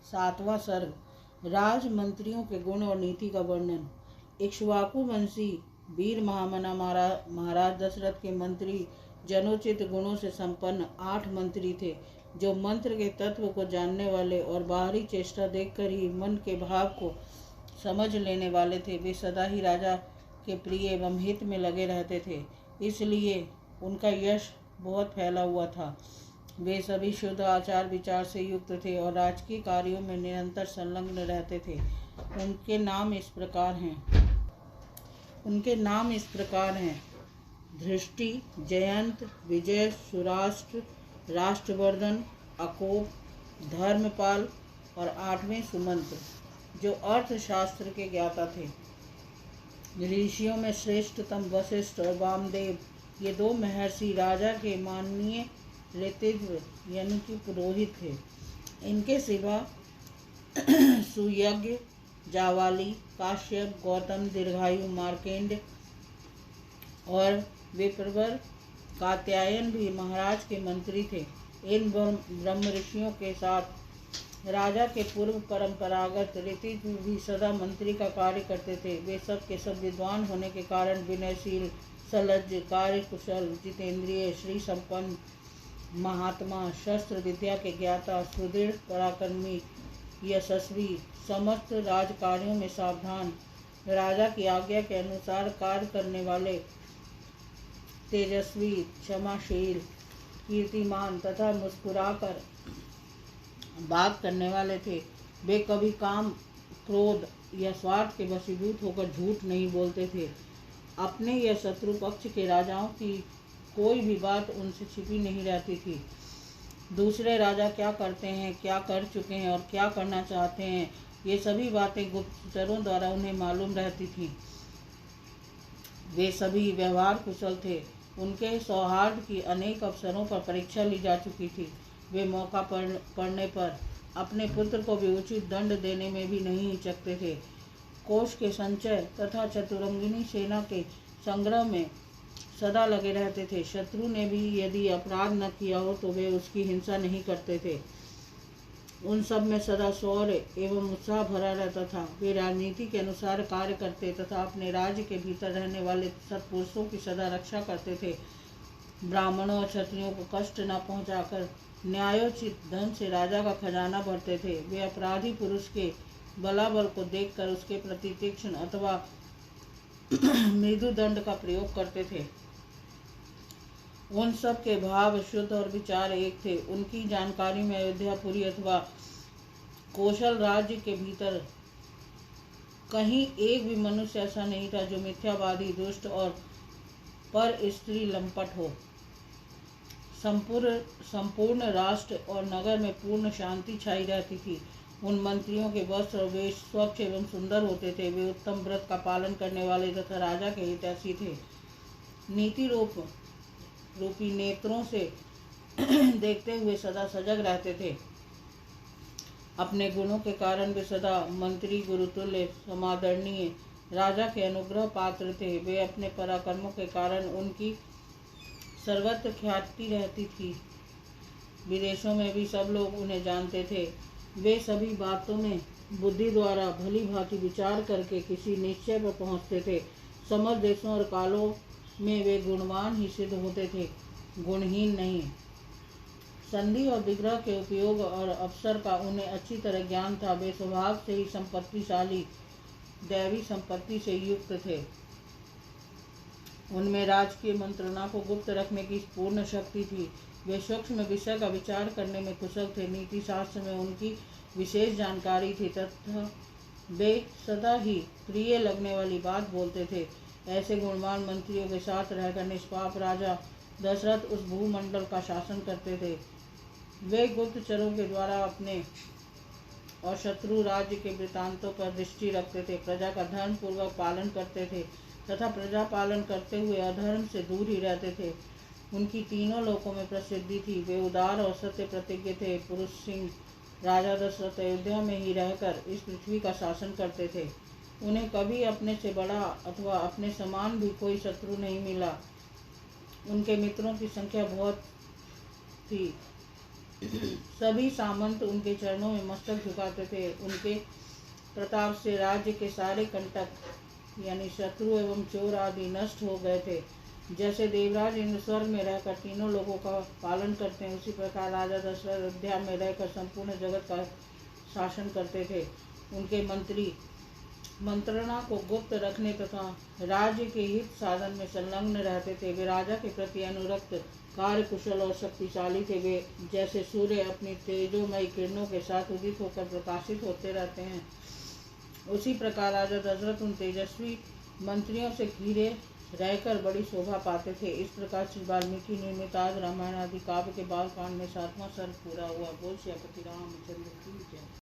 सातवां सर्ग राज मंत्रियों के गुण और नीति का वर्णन। इक्ष्वाकु वंशी वीर महामना महाराज दशरथ के मंत्री जनोचित गुणों से संपन्न 8 मंत्री थे, जो मंत्र के तत्व को जानने वाले और बाहरी चेष्टा देखकर ही मन के भाव को समझ लेने वाले थे। वे सदा ही राजा के प्रिय एवं हित में लगे रहते थे, इसलिए उनका यश बहुत फैला हुआ था। वे सभी शुद्ध आचार विचार से युक्त थे और राजकीय कार्यों में निरंतर संलग्न रहते थे। उनके नाम इस प्रकार हैं धृष्टि, जयंत, विजय, सुराष्ट्र, राष्ट्रवर्धन, अकोप, धर्मपाल और 8वें सुमंत्र, जो अर्थशास्त्र के ज्ञाता थे। ऋषियों में श्रेष्ठतम वशिष्ठ और वामदेव, ये 2 महर्षि राजा के माननीय ऋतिव्र यानी कि पुरोहित थे। इनके सिवा सुयज्ञ, जावाली, काश्यप, गौतम, दीर्घायु, मार्केंड और विप्रवर, कात्यायन भी महाराज के मंत्री थे। इन ब्रह्म ऋषियों के साथ राजा के पूर्व परंपरागत ऋतिव्र भी सदा मंत्री का कार्य करते थे। वे सब के सब विद्वान होने के कारण विनयशील, सलज्ज, कार्यकुशल, जितेंद्रिय, श्री संपन्न, महात्मा, शस्त्र विद्या के ज्ञाता, सुदृढ़, पराक्रमी, यशस्वी, समस्त राजकार्यों में सावधान, राजा की आज्ञा के अनुसार कार्य करने वाले, तेजस्वी, क्षमाशील, कीर्तिमान तथा मुस्कुराकर बात करने वाले थे। वे कभी काम, क्रोध या स्वार्थ के वशीभूत होकर झूठ नहीं बोलते थे। अपने या शत्रु पक्ष के राजाओं की कोई भी बात उनसे छिपी नहीं रहती थी। दूसरे राजा क्या करते हैं, क्या कर चुके हैं और क्या करना चाहते हैं, ये सभी बातें गुप्तचरों द्वारा उन्हें मालूम रहती थीं। वे सभी व्यवहार कुशल थे। उनके सौहार्द की अनेक अवसरों पर परीक्षा ली जा चुकी थी। वे मौका पड़ने पर अपने पुत्र को भी उचित दंड देने में भी नहीं हिचकते थे। कोष के संचय तथा चतुरंगिनी सेना के संग्रह में सदा लगे रहते थे। शत्रु ने भी यदि अपराध न किया हो तो वे उसकी हिंसा नहीं करते थे। उन सब में सदा शौर्य एवं उत्साह भरा रहता था। वे राजनीति के अनुसार कार्य करते तथा अपने राज्य के भीतर रहने वाले सत्पुरुषों की सदा रक्षा करते थे। ब्राह्मणों और क्षत्रियों को कष्ट न पहुंचाकर न्यायोचित धन से राजा का खजाना भरते थे। वे अपराधी पुरुष के बलाबल को देखकर उसके प्रति तीक्ष्ण अथवा मृदु दंड का प्रयोग करते थे। उन सब के भाव शुद्ध और विचार एक थे। उनकी जानकारी में अयोध्यापुरी अथवा कौशल राज्य के भीतर कहीं एक भी मनुष्य ऐसा नहीं था जो मिथ्यावादी, दुष्ट और पर स्त्री लंपट हो। संपूर्ण राष्ट्र और नगर में पूर्ण शांति छाई रहती थी। उन मंत्रियों के वस्त्र और वेश स्वच्छ एवं सुंदर होते थे। वे उत्तम व्रत का पालन करने वाले तथा राजा के हितैषी थे। नीति रूपी नेत्रों से देखते हुए सदा सजग रहते थे। अपने गुणों के कारण वे सदा मंत्री, गुरुतुल्य, समादरणीय, राजा के अनुग्रह पात्र थे। वे अपने पराक्रमों के कारण उनकी सर्वत्र ख्याति रहती थी। विदेशों में भी सब लोग उन्हें जानते थे। वे सभी बातों में बुद्धि द्वारा भली भांति विचार करके किसी निश्चय पर पहुँचते थे। समस्त देशों और कालों में वे गुणवान ही सिद्ध होते थे, गुणहीन नहीं। संधि और विग्रह के उपयोग और अवसर का उन्हें अच्छी तरह ज्ञान था। वे स्वभाव से ही संपत्तिशाली, दैवी संपत्ति से युक्त थे। उनमें राजकीय मंत्रणा को गुप्त रखने की पूर्ण शक्ति थी। वे सूक्ष्म विषय का विचार करने में कुशल थे। नीति शास्त्र में उनकी विशेष जानकारी थी तथा वे सदा ही प्रिय लगने वाली बात बोलते थे। ऐसे गुणवान मंत्रियों के साथ रहकर निष्पाप राजा दशरथ उस भूमंडल का शासन करते थे। वे गुप्तचरों के द्वारा अपने और शत्रु राज्य के वृत्तांतों पर दृष्टि रखते थे। प्रजा का धर्म पूर्वक पालन करते थे तथा प्रजा पालन करते हुए अधर्म से दूर ही रहते थे। उनकी तीनों लोकों में प्रसिद्धि थी। वे उदार और सत्य प्रतिज्ञ थे। पुरुष सिंह राजा दशरथ अयोध्या में ही रहकर इस पृथ्वी का शासन करते थे। उन्हें कभी अपने से बड़ा अथवा अपने समान भी कोई शत्रु नहीं मिला। उनके मित्रों की संख्या बहुत थी। सभी सामंत उनके चरणों में मस्तक झुकाते थे। उनके प्रताप से राज्य के सारे कंटक यानी शत्रु एवं चोर आदि नष्ट हो गए थे। जैसे देवराज इंद्र स्वर्ग में रहकर तीनों लोगों का पालन करते हैं, उसी प्रकार राजा दशरथ अयोध्या में रहकर संपूर्ण जगत का शासन करते थे। उनके मंत्री मंत्रणा को गुप्त रखने तथा राज्य के हित साधन में संलग्न रहते थे। वे राजा के प्रति अनुरक्त, कार्य कुशल और शक्तिशाली थे। वे जैसे सूर्य अपनी तेजोमयी किरणों के साथ उदित होकर प्रकाशित होते रहते हैं, उसी प्रकार राजा दशरथ उन तेजस्वी मंत्रियों से घिरे रहकर बड़ी शोभा पाते थे। इस प्रकार श्री वाल्मीकि निर्मित आज रामायण आदि काव्य के बाल कांड में 7वां सर्ग पूरा हुआ। बोल सियापति रामचंद्र की जय।